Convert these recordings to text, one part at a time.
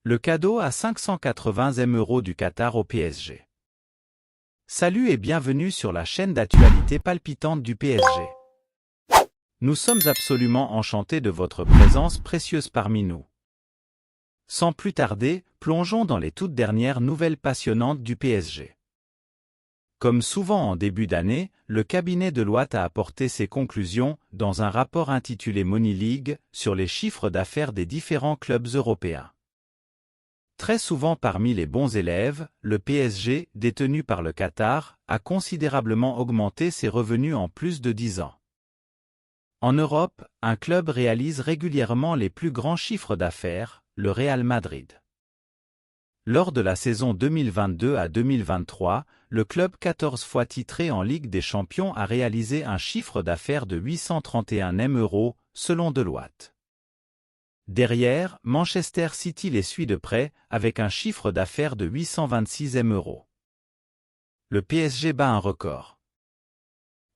Le cadeau à 580 M € du Qatar au PSG. Salut et bienvenue sur la chaîne d'actualité palpitante du PSG. Nous sommes absolument enchantés de votre présence précieuse parmi nous. Sans plus tarder, plongeons dans les toutes dernières nouvelles passionnantes du PSG. Comme souvent en début d'année, le cabinet Deloitte a apporté ses conclusions dans un rapport intitulé Money League sur les chiffres d'affaires des différents clubs européens. Très souvent parmi les bons élèves, le PSG, détenu par le Qatar, a considérablement augmenté ses revenus en plus de 10 ans. En Europe, un club réalise régulièrement les plus grands chiffres d'affaires, le Real Madrid. Lors de la saison 2022 à 2023, le club 14 fois titré en Ligue des Champions a réalisé un chiffre d'affaires de 831 M €, selon Deloitte. Derrière, Manchester City les suit de près, avec un chiffre d'affaires de 826 M €. Le PSG bat un record.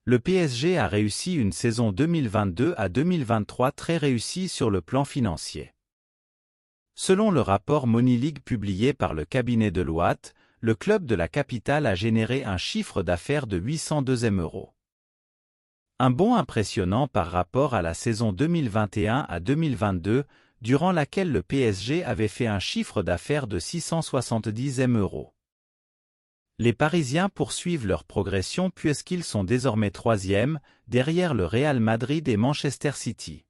Le PSG a réussi une saison 2022 à 2023 très réussie sur le plan financier. Selon le rapport Money League publié par le cabinet Deloitte, le club de la capitale a généré un chiffre d'affaires de 802 M €. Un bond impressionnant par rapport à la saison 2021 à 2022, durant laquelle le PSG avait fait un chiffre d'affaires de 670 M €. Les Parisiens poursuivent leur progression puisqu'ils sont désormais troisièmes, derrière le Real Madrid et Manchester City.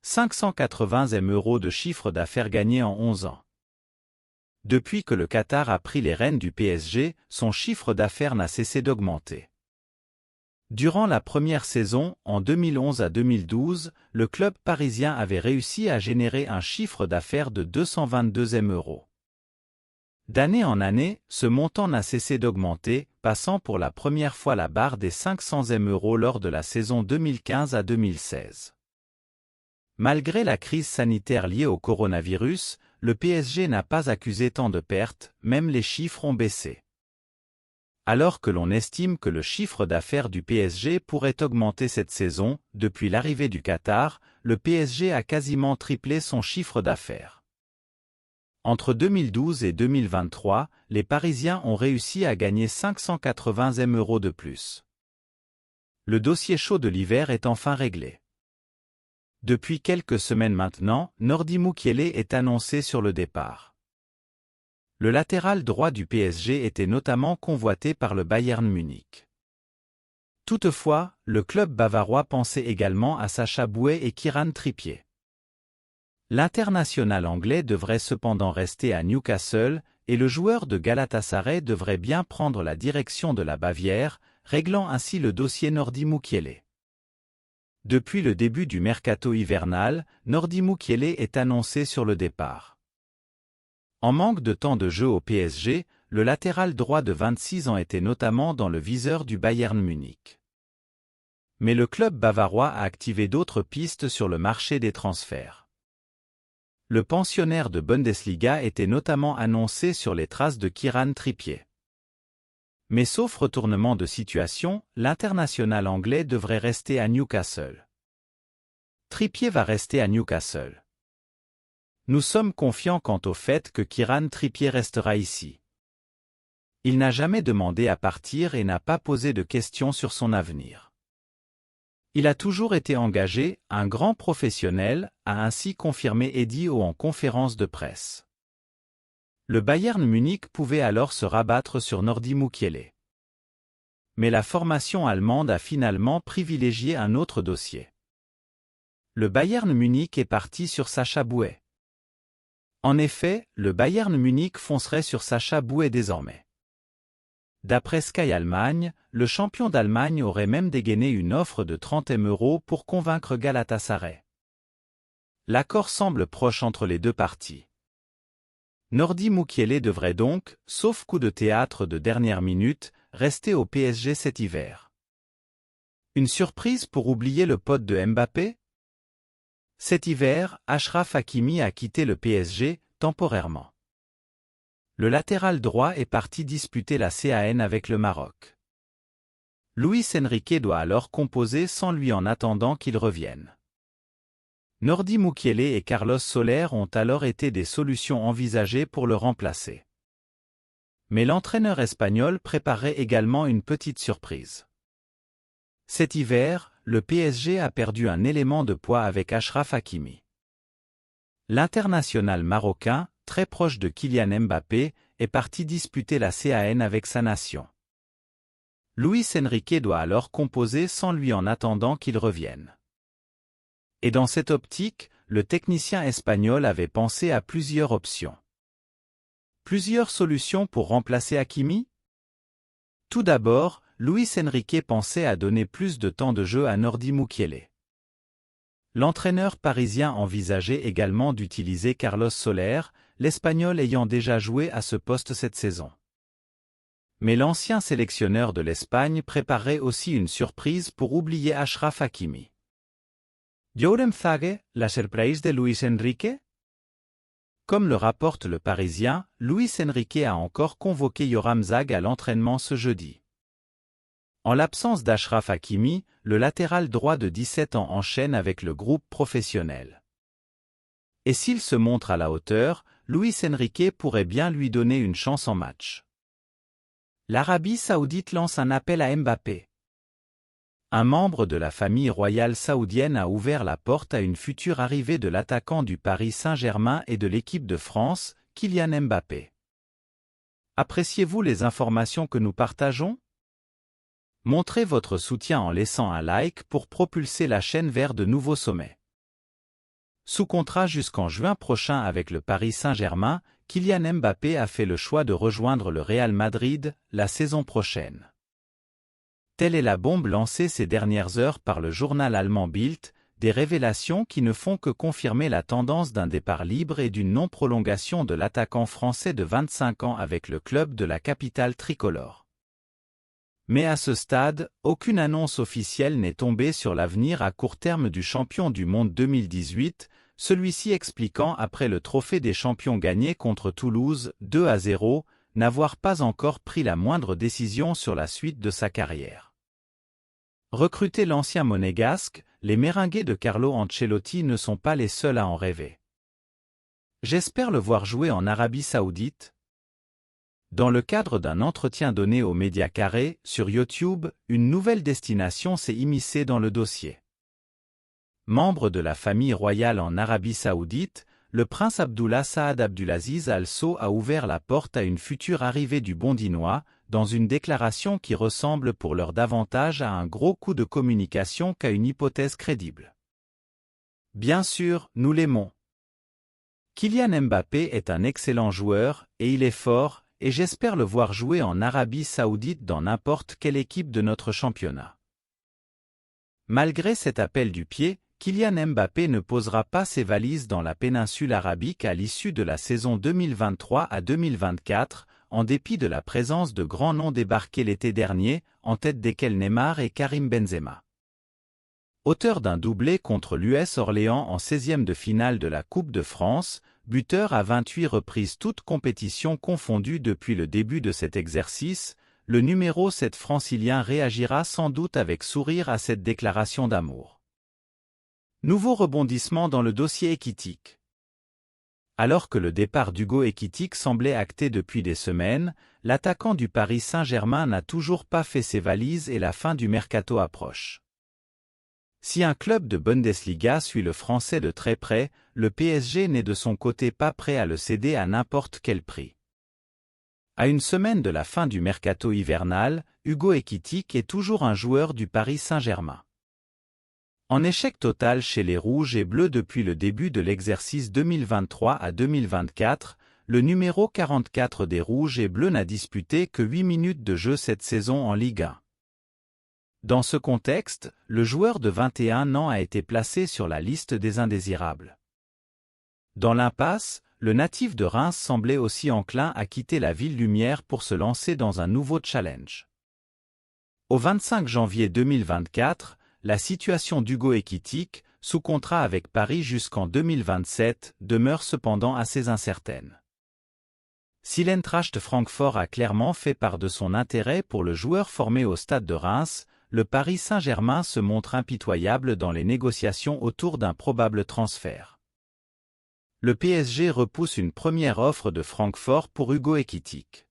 580 M € de chiffre d'affaires gagné en 11 ans. Depuis que le Qatar a pris les rênes du PSG, son chiffre d'affaires n'a cessé d'augmenter. Durant la première saison, en 2011 à 2012, le club parisien avait réussi à générer un chiffre d'affaires de 222 M €. D'année en année, ce montant n'a cessé d'augmenter, passant pour la première fois la barre des 500 M € lors de la saison 2015 à 2016. Malgré la crise sanitaire liée au coronavirus, le PSG n'a pas accusé tant de pertes, même les chiffres ont baissé. Alors que l'on estime que le chiffre d'affaires du PSG pourrait augmenter cette saison, depuis l'arrivée du Qatar, le PSG a quasiment triplé son chiffre d'affaires. Entre 2012 et 2023, les Parisiens ont réussi à gagner 580 M € de plus. Le dossier chaud de l'hiver est enfin réglé. Depuis quelques semaines maintenant, Nordi Mukiele est annoncé sur le départ. Le latéral droit du PSG était notamment convoité par le Bayern Munich. Toutefois, le club bavarois pensait également à Sacha Bouet et Kieran Trippier. L'international anglais devrait cependant rester à Newcastle, et le joueur de Galatasaray devrait bien prendre la direction de la Bavière, réglant ainsi le dossier Nordi Mukiele. Depuis le début du mercato hivernal, Nordi Mukiele est annoncé sur le départ. En manque de temps de jeu au PSG, le latéral droit de 26 ans était notamment dans le viseur du Bayern Munich. Mais le club bavarois a activé d'autres pistes sur le marché des transferts. Le pensionnaire de Bundesliga était notamment annoncé sur les traces de Kieran Trippier. Mais sauf retournement de situation, l'international anglais devrait rester à Newcastle. Trippier va rester à Newcastle. Nous sommes confiants quant au fait que Kieran Trippier restera ici. Il n'a jamais demandé à partir et n'a pas posé de questions sur son avenir. Il a toujours été engagé, un grand professionnel, a ainsi confirmé Eddie Howe en conférence de presse. Le Bayern Munich pouvait alors se rabattre sur Nordi Mukiele. Mais la formation allemande a finalement privilégié un autre dossier. Le Bayern Munich est parti sur Sacha Bouet. En effet, le Bayern Munich foncerait sur Sacha Bouet désormais. D'après Sky Allemagne, le champion d'Allemagne aurait même dégainé une offre de 30 M € pour convaincre Galatasaray. L'accord semble proche entre les deux parties. Nordi Mukiele devrait donc, sauf coup de théâtre de dernière minute, rester au PSG cet hiver. Une surprise pour oublier le pote de Mbappé ? Cet hiver, Achraf Hakimi a quitté le PSG, temporairement. Le latéral droit est parti disputer la CAN avec le Maroc. Luis Enrique doit alors composer sans lui en attendant qu'il revienne. Nordi Mukiele et Carlos Soler ont alors été des solutions envisagées pour le remplacer. Mais l'entraîneur espagnol préparait également une petite surprise. Cet hiver, le PSG a perdu un élément de poids avec Achraf Hakimi. L'international marocain, très proche de Kylian Mbappé, est parti disputer la CAN avec sa nation. Luis Enrique doit alors composer sans lui en attendant qu'il revienne. Et dans cette optique, le technicien espagnol avait pensé à plusieurs options. Plusieurs solutions pour remplacer Hakimi? Tout d'abord, Luis Enrique pensait à donner plus de temps de jeu à Nordi Mukiele. L'entraîneur parisien envisageait également d'utiliser Carlos Soler, l'Espagnol ayant déjà joué à ce poste cette saison. Mais l'ancien sélectionneur de l'Espagne préparait aussi une surprise pour oublier Achraf Hakimi. ¿Jourem Zage, la surprise de Luis Enrique? Comme le rapporte le Parisien, Luis Enrique a encore convoqué Yoram Zag à l'entraînement ce jeudi. En l'absence d'Achraf Hakimi, le latéral droit de 17 ans enchaîne avec le groupe professionnel. Et s'il se montre à la hauteur, Luis Enrique pourrait bien lui donner une chance en match. L'Arabie Saoudite lance un appel à Mbappé. Un membre de la famille royale saoudienne a ouvert la porte à une future arrivée de l'attaquant du Paris Saint-Germain et de l'équipe de France, Kylian Mbappé. Appréciez-vous les informations que nous partageons? Montrez votre soutien en laissant un like pour propulser la chaîne vers de nouveaux sommets. Sous contrat jusqu'en juin prochain avec le Paris Saint-Germain, Kylian Mbappé a fait le choix de rejoindre le Real Madrid la saison prochaine. Telle est la bombe lancée ces dernières heures par le journal allemand Bild, des révélations qui ne font que confirmer la tendance d'un départ libre et d'une non-prolongation de l'attaquant français de 25 ans avec le club de la capitale tricolore. Mais à ce stade, aucune annonce officielle n'est tombée sur l'avenir à court terme du champion du monde 2018, celui-ci expliquant après le trophée des champions gagné contre Toulouse 2-0, n'avoir pas encore pris la moindre décision sur la suite de sa carrière. Recruter l'ancien monégasque, les Merengues de Carlo Ancelotti ne sont pas les seuls à en rêver. J'espère le voir jouer en Arabie Saoudite. Dans le cadre d'un entretien donné aux médias carrés, sur YouTube, une nouvelle destination s'est immiscée dans le dossier. Membre de la famille royale en Arabie Saoudite, le prince Abdullah Saad Abdulaziz Al Saud a ouvert la porte à une future arrivée du Bondinois, dans une déclaration qui ressemble pour l'heure davantage à un gros coup de communication qu'à une hypothèse crédible. Bien sûr, nous l'aimons. Kylian Mbappé est un excellent joueur, et il est fort, et j'espère le voir jouer en Arabie Saoudite dans n'importe quelle équipe de notre championnat. Malgré cet appel du pied, Kylian Mbappé ne posera pas ses valises dans la péninsule arabique à l'issue de la saison 2023 à 2024, en dépit de la présence de grands noms débarqués l'été dernier, en tête desquels Neymar et Karim Benzema. Auteur d'un doublé contre l'US Orléans en 16e de finale de la Coupe de France, buteur à 28 reprises toutes compétitions confondues depuis le début de cet exercice, le numéro 7 francilien réagira sans doute avec sourire à cette déclaration d'amour. Nouveau rebondissement dans le dossier Ekitike. Alors que le départ d'Hugo Ekitike semblait acté depuis des semaines, l'attaquant du Paris Saint-Germain n'a toujours pas fait ses valises et la fin du mercato approche. Si un club de Bundesliga suit le Français de très près, le PSG n'est de son côté pas prêt à le céder à n'importe quel prix. À une semaine de la fin du mercato hivernal, Hugo Ekitike est toujours un joueur du Paris Saint-Germain. En échec total chez les Rouges et Bleus depuis le début de l'exercice 2023 à 2024, le numéro 44 des Rouges et Bleus n'a disputé que 8 minutes de jeu cette saison en Ligue 1. Dans ce contexte, le joueur de 21 ans a été placé sur la liste des indésirables. Dans l'impasse, le natif de Reims semblait aussi enclin à quitter la ville lumière pour se lancer dans un nouveau challenge. Au 25 janvier 2024, la situation d'Hugo Ekitike, sous contrat avec Paris jusqu'en 2027, demeure cependant assez incertaine. Si l'Eintracht Francfort a clairement fait part de son intérêt pour le joueur formé au stade de Reims, le Paris Saint-Germain se montre impitoyable dans les négociations autour d'un probable transfert. Le PSG repousse une première offre de Francfort pour Hugo Ekitike.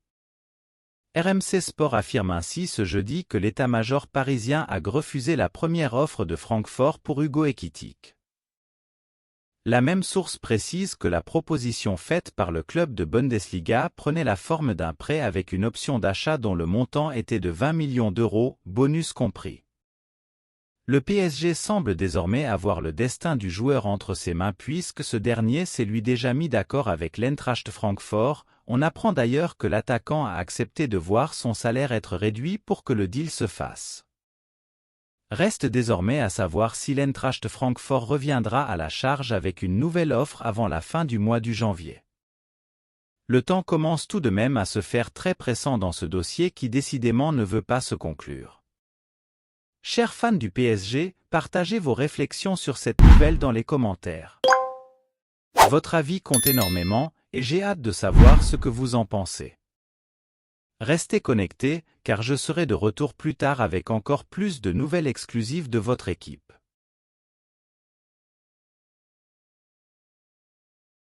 RMC Sport affirme ainsi ce jeudi que l'état-major parisien a refusé la première offre de Francfort pour Hugo Ekitike. La même source précise que la proposition faite par le club de Bundesliga prenait la forme d'un prêt avec une option d'achat dont le montant était de 20 millions d'euros, bonus compris. Le PSG semble désormais avoir le destin du joueur entre ses mains puisque ce dernier s'est lui déjà mis d'accord avec l'Eintracht Francfort. On apprend d'ailleurs que l'attaquant a accepté de voir son salaire être réduit pour que le deal se fasse. Reste désormais à savoir si l'Eintracht Francfort reviendra à la charge avec une nouvelle offre avant la fin du mois de janvier. Le temps commence tout de même à se faire très pressant dans ce dossier qui décidément ne veut pas se conclure. Chers fans du PSG, partagez vos réflexions sur cette nouvelle dans les commentaires. Votre avis compte énormément, et j'ai hâte de savoir ce que vous en pensez. Restez connectés, car je serai de retour plus tard avec encore plus de nouvelles exclusives de votre équipe.